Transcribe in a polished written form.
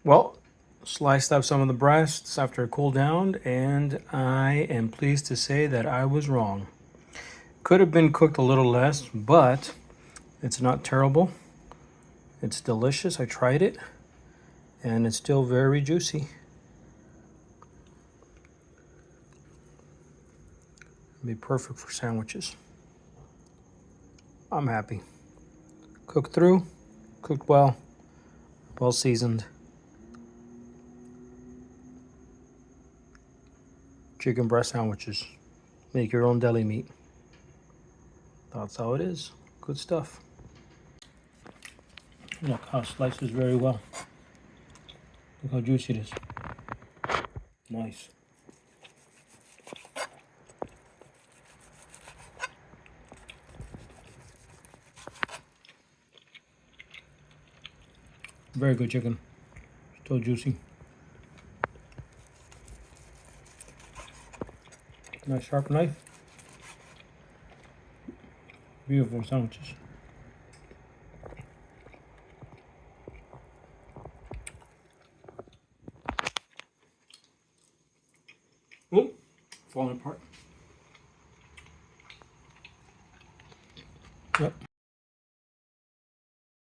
Well, sliced up some of the breasts after it cooled down, and I am pleased to say that I was wrong. Could have been cooked a little less, but it's not terrible. It's delicious. I tried it, and it's still very juicy. It'd be perfect for sandwiches. I'm happy. Cooked through, cooked well, well seasoned. Chicken breast sandwiches. Make your own deli meat. That's how it is. Good stuff. Look how it slices very well. Look how juicy it is. Nice. Very good chicken. Still juicy. Nice sharp knife. Beautiful sandwiches. Oh, falling apart. Yep.